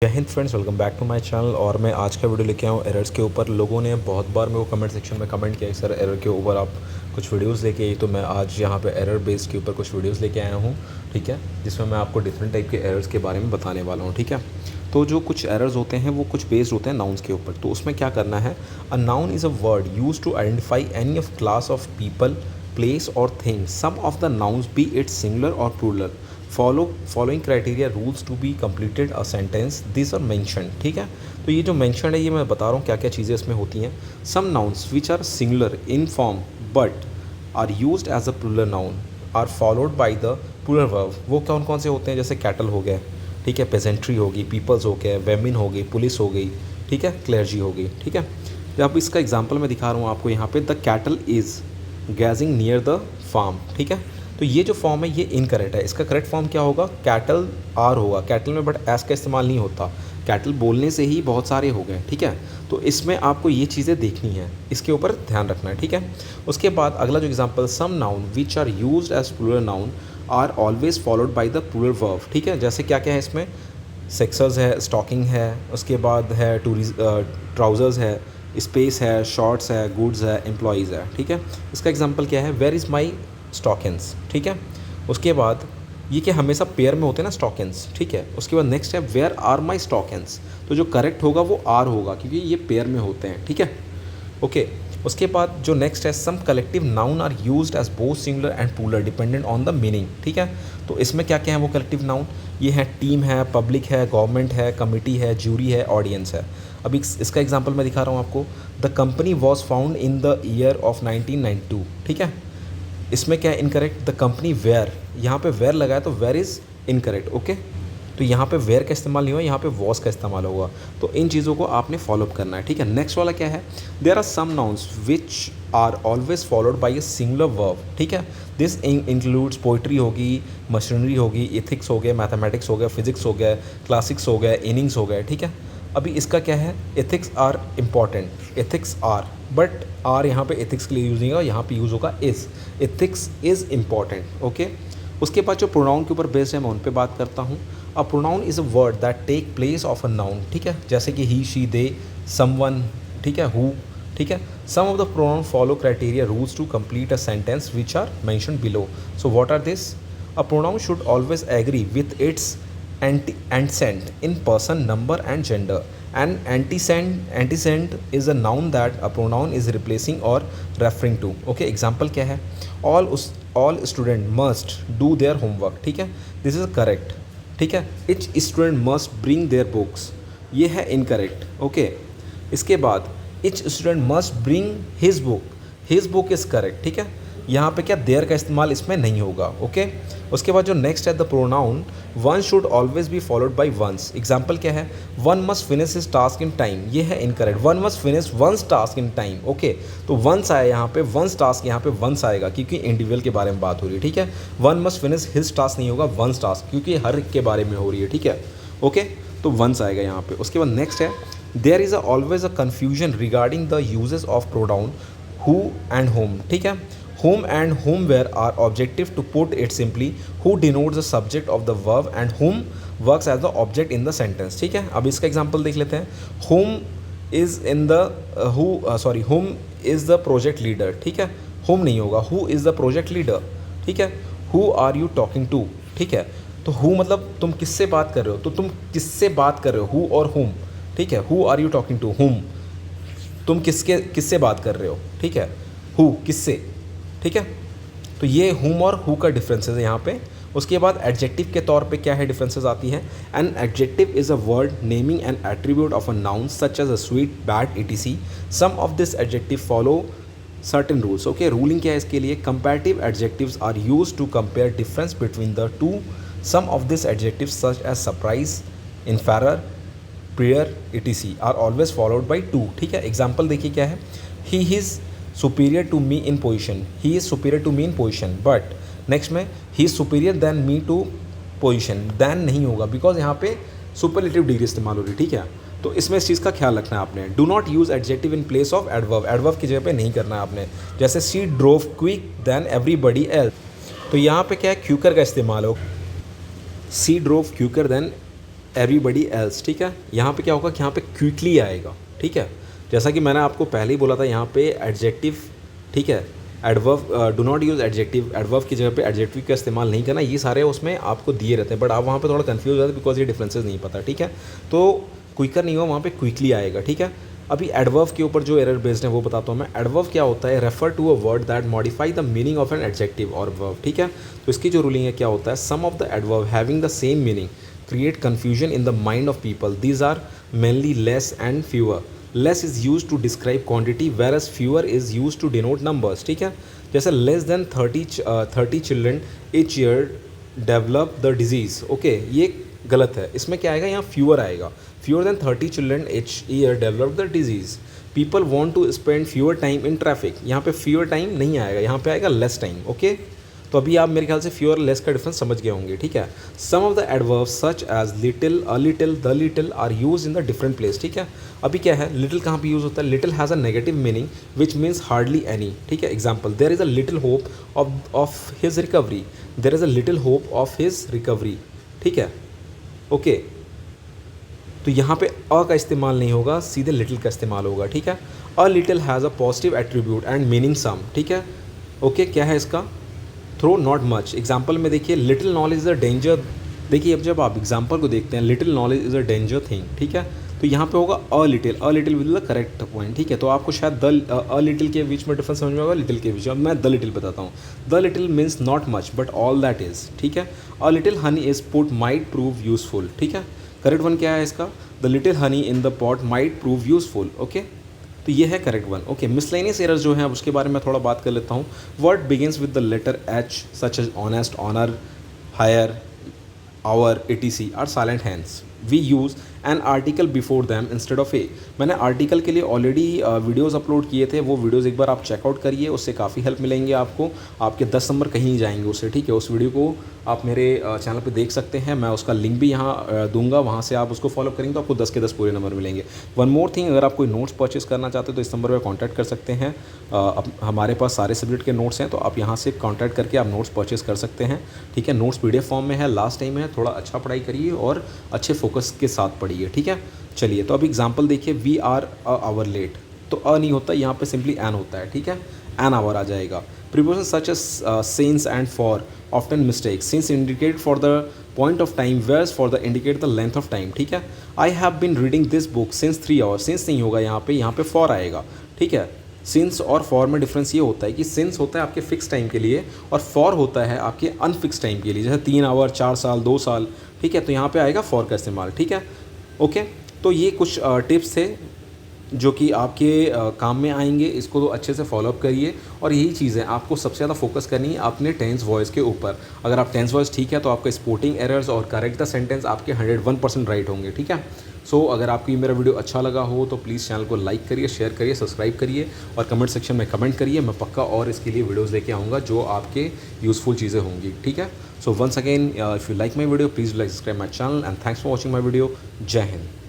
जय हिंद friends, welcome back to my channel. और मैं आज का वीडियो लेके आया हूँ एरर्स के ऊपर। लोगों ने बहुत बार मेरे को कमेंट सेक्शन में कमेंट किया कि सर एरर के ऊपर आप कुछ वीडियोस लेके आइए, तो मैं आज यहाँ पे एरर बेस के ऊपर कुछ वीडियोस लेके आया हूँ, ठीक है, जिसमें मैं आपको डिफरेंट टाइप के एरर्स के बारे में बताने वाला हूँ, ठीक है। तो जो कुछ एरर्स होते हैं वो कुछ बेस्ड होते हैं नाउन्स के ऊपर। तो उसमें क्या करना है, a noun is a word use to identify any of class of people, place और things. Some of the nouns be it singular और plural following criteria rules to be completed a sentence this are mention, ठीक है। तो ये जो mention है ये मैं बता रहा हूँ क्या क्या चीज़ें इसमें होती हैं। Some nouns which are singular in form but are used as a plural noun are followed by the plural verb. वो कौन कौन से होते हैं, जैसे कैटल हो गए, ठीक है, पेजेंट्री होगी, पीपल्स हो गए, वेमिन हो गई, पुलिस हो गई, ठीक है, क्लर्जी हो गई, ठीक है। तो अब इसका एग्जाम्पल मैं दिखा रहा हूँ आपको यहाँ पे। The cattle is gazing near the farm, ठीक है। तो ये जो फॉर्म है ये इनकरेक्ट है। इसका करेक्ट फॉर्म क्या होगा, कैटल आर होगा कैटल में, बट एस का इस्तेमाल नहीं होता। कैटल बोलने से ही बहुत सारे हो गए, ठीक है। तो इसमें आपको ये चीज़ें देखनी है, इसके ऊपर ध्यान रखना है, ठीक है। उसके बाद अगला जो example, some noun which are used as plural noun are always followed by the plural verb, ठीक है। जैसे क्या क्या है इसमें, सेक्सर्स है, स्टॉकिंग है, उसके बाद है ट्राउज़र्स है, स्पेस है, शॉर्ट्स है, गुड्स है, एम्प्लॉयज़ है, ठीक है। इसका एग्जांपल क्या है, वेयर इज़ माई स्टॉकिंग्स, ठीक है। उसके बाद ये कि हमेशा पेयर में होते हैं ना स्टॉकिंग्स, ठीक है। उसके बाद नेक्स्ट है वेयर आर माई स्टॉकिंग्स। तो जो करेक्ट होगा वो आर होगा क्योंकि ये पेयर में होते हैं, ठीक है, ओके। उसके बाद जो नेक्स्ट है, some collective noun are used as both singular and plural dependent on the meaning, ठीक है। तो इसमें क्या क्या है वो कलेक्टिव नाउन, ये है टीम है, पब्लिक है, गवर्नमेंट है, कमिटी है, जूरी है, ऑडियंस है। अभी इसका एग्जांपल मैं दिखा रहा हूँ आपको। The company was found in the year of 1992, ठीक है। इसमें क्या है इनकरेक्ट, द कंपनी वेयर, यहाँ पे वेयर लगाया तो वेयर इज़ इनकरेक्ट, ओके। तो यहाँ पे वेयर का इस्तेमाल नहीं हुआ, यहाँ पे वॉज का इस्तेमाल होगा। तो इन चीज़ों को आपने फॉलोअप करना है, ठीक है। नेक्स्ट वाला क्या है, there are some nouns which are always followed by a singular verb, ठीक है। दिस इंक्लूड्स पोइट्री होगी, मशीनरी होगी, इथिक्स हो गए, मैथमेटिक्स हो गया, फिजिक्स हो गया, क्लासिक्स हो गए, इनिंग्स हो गए, ठीक है। अभी इसका क्या है, ethics are important, ethics are, but are यहाँ पे एथिक्स के लिए यूज नहीं होगा, यहाँ पे यूज़ होगा is, ethics is important, okay. उसके बाद जो प्रोनाउन के ऊपर बेस्ड है मैं उन पे बात करता हूँ। A pronoun is a word that take place of a noun, ठीक है, जैसे कि ही, शी, दे, समवन, ठीक है, हु, ठीक है। Some of the pronoun follow criteria rules to complete a sentence which are mentioned below. So what are this, a pronoun should always agree with its antecedent in person, number and gender. An antecedent is a noun that a pronoun is replacing or referring to, okay। example क्या है, all student must do their homework, ठीक है, this is correct, ठीक है। each student must bring their books, ये है incorrect, okay। इसके बाद each student must bring his book is correct, ठीक है। यहाँ पे क्या देयर का इस्तेमाल इसमें नहीं होगा, ओके। उसके बाद जो नेक्स्ट है, the pronoun one should always be followed by one's. Example क्या है, one must finish his task in time, ये है incorrect, one must finish one's task in time, okay. तो वंस आया यहाँ पे, वंस टास्क यहाँ पे वंस आएगा क्योंकि इंडिविजुअल के बारे में बात हो रही है, ठीक है। One must finish his task नहीं होगा, वंस टास्क, क्योंकि हर एक के बारे में हो रही है, ठीक है, ओके। तो वंस आएगा यहाँ पे। उसके बाद नेक्स्ट है, there is always a confusion regarding the uses of pronoun who and whom, ठीक है। Whom and whomwhere are objective, to put it simply, who denotes the subject of the verb and whom works as the object in the sentence, ठीक है। अब इसका example देख लेते हैं। whom is in the whom is the project leader, ठीक है, whom नहीं होगा, who is the project leader, ठीक है। who are you talking to, ठीक है। तो who मतलब तुम किससे बात कर रहे हो, तो तुम किससे बात कर रहे हो, who और whom, ठीक है। who are you talking to, whom, तुम किससे बात कर रहे हो, ठीक है, who किससे, ठीक है। तो ये whom और who का डिफरेंसेस है यहाँ पे। उसके बाद एडजेक्टिव के तौर पे क्या है डिफरेंसेस आती हैं, an adjective is a word naming an attribute of a noun such as a sweet, bad, etc. Some of this adjective follow certain rules, okay. Ruling क्या है इसके लिए, comparative adjectives are use to compare difference between the two. Some of this adjectives such as superior, inferior, prior, etc. Are always followed by to, ठीक है। Example देखिए क्या है, he is superior to me in position, he is superior to me in position, but next में he is superior then me to position, then नहीं होगा because यहाँ पे सुपरलेटिव डिग्री इस्तेमाल हो रही है, ठीक है। तो इसमें इस चीज़ का ख्याल रखना है आपने। Do not use adjective in place of adverb, adverb की जगह पे नहीं करना है आपने। जैसे she drove quick than everybody else, तो यहाँ पे क्या है, क्यूकर का इस्तेमाल हो, she drove quicker than everybody else, ठीक है। यहाँ पे क्या होगा कि यहाँ पे क्विकली आएगा, ठीक है। जैसा कि मैंने आपको पहले ही बोला था यहाँ पे एडजेक्टिव, ठीक है, adverb, do not use adjective, adverb की जगह पे एडजेक्टिव का इस्तेमाल नहीं करना। ये सारे उसमें आपको दिए रहते हैं, बट आप वहाँ पे थोड़ा कंफ्यूज हो जाते हैं बिकॉज ये डिफरेंसेस नहीं पता, ठीक है। तो क्विकर नहीं हो, वहाँ पे क्विकली आएगा, ठीक है। अभी एडवर्ब के ऊपर जो एरर बेस्ड है वो बताता हूँ मैं। एडवर्ब क्या होता है, refer to a word that modify the meaning of an adjective और वर्ब, ठीक है। तो इसकी जो रूलिंग है क्या होता है, some of the adverb having the same meaning create confusion in the mind of people. These are mainly less and fewer. Less is used to describe quantity whereas fewer is used to denote numbers, ठीक है। जैसे less than 30 children each year develop the disease, okay ये गलत है। इसमें क्या आएगा, यहाँ fewer आएगा। fewer than 30 children each year develop the disease. People want to spend fewer time in traffic, यहाँ पे fewer time नहीं आएगा, यहाँ पे आएगा less time, ओके। तो अभी आप मेरे ख्याल से फ्यू और लेस का डिफरेंस समझ गए होंगे, ठीक है। Some of the adverbs such as little, a little, the little are use in the different place, ठीक है। अभी क्या है, लिटिल कहाँ पे यूज़ होता है, little has a negative meaning which means hardly any, ठीक है। Example, there is a little hope of his recovery, there is a little hope of his recovery, ठीक है, ओके। तो यहाँ पे अ का इस्तेमाल नहीं होगा, सीधे लिटिल का इस्तेमाल होगा, ठीक है। A little has a positive attribute and meaning some, ठीक है, ओके। क्या है इसका, थ्रो नॉट मच। एग्जाम्पल में देखिए, little knowledge is a danger, देखिए अब जब आप एग्जाम्पल को देखते हैं, little knowledge is a danger thing, ठीक है। तो यहाँ पे होगा a little with the correct point, ठीक है। तो आपको शायद द अ लिटिल के बीच में डिफरेंस समझ में होगा, लिटिल के बीच में। अब मैं द लिटिल बताता हूँ। The little means not much but all that is, ठीक है। A little Honey is put might prove useful, ठीक है। करेक्ट वन क्या है इसका, the little Honey in the pot might prove useful, okay. तो ये है correct one, okay. Miscellaneous error जो है उसके बारे में थोड़ा बात कर लेता हूँ। Word begins with the letter H such as honest, honour, heir, hour, etc are silent hands. We use an article before them instead of a. मैंने आर्टिकल के लिए ऑलरेडी वीडियोस अपलोड किए थे, वो वीडियोस एक बार आप चेकआउट करिए, उससे काफ़ी हेल्प मिलेंगे आपको। आपके 10 नंबर कहीं नहीं जाएंगे उससे, ठीक है। उस वीडियो को आप मेरे चैनल पे देख सकते हैं, मैं उसका लिंक भी यहाँ दूंगा, वहाँ से आप उसको फॉलो करेंगे तो आपको 10 के 10 पूरे नंबर मिलेंगे। वन मोर थिंग, अगर आप कोई नोट्स परचेस करना चाहते हो तो इस नंबर पर कॉन्टैक्ट कर सकते हैं। हमारे पास सारे सब्जेक्ट के नोट्स हैं, तो आप यहाँ से कॉन्टैक्ट करके आप नोट्स परचेस कर सकते हैं, ठीक है। नोट्स PDF फॉर्म में है, लास्ट टाइम है, थोड़ा अच्छा पढ़ाई करिए और अच्छे फोकस के साथ पढ़िए, ठीक है। चलिए, तो अब एग्जाम्पल देखिए, we are a hour late, तो अ नहीं होता, यहाँ पे सिंपली एन होता है, ठीक है। एन आवर आ जाएगा। Preposition such as since and for often mistake, since indicate for the point of time, whereas for the indicate the length of time, ठीक है। I have been reading this book since 3 hours, since नहीं होगा यहाँ पे for आएगा, ठीक है। Since और फॉर में डिफरेंस ये होता है कि सिंस होता है आपके फिक्स टाइम के लिए और फॉर होता है आपके अनफिक्स टाइम के लिए, जैसे 3 आवर, 4 साल, 2 साल, ठीक है। तो यहाँ पे आएगा फॉर का इस्तेमाल, ठीक है, ओके। तो ये कुछ टिप्स थे जो कि आपके काम में आएंगे, इसको तो अच्छे से फॉलोअप करिए। और यही चीज़ है, आपको सबसे ज़्यादा फोकस करनी है अपने टेंस वॉइस के ऊपर। अगर आप टेंस वॉइस ठीक है तो आपका स्पोर्टिंग एरर्स और करेक्ट द सेंटेंस आपके 101% राइट होंगे, ठीक है। सो अगर आपको ये मेरा वीडियो अच्छा लगा हो तो प्लीज़ चैनल को लाइक करिए, शेयर करिए, सब्सक्राइब करिए और कमेंट सेक्शन में कमेंट करिए। मैं पक्का और इसके लिए वीडियोज़ लेके आऊँगा जो आपके यूज़फुल चीज़ें होंगी, ठीक है। So once again, if you like my video please like, subscribe my channel and thanks for watching my video. जय हिंद।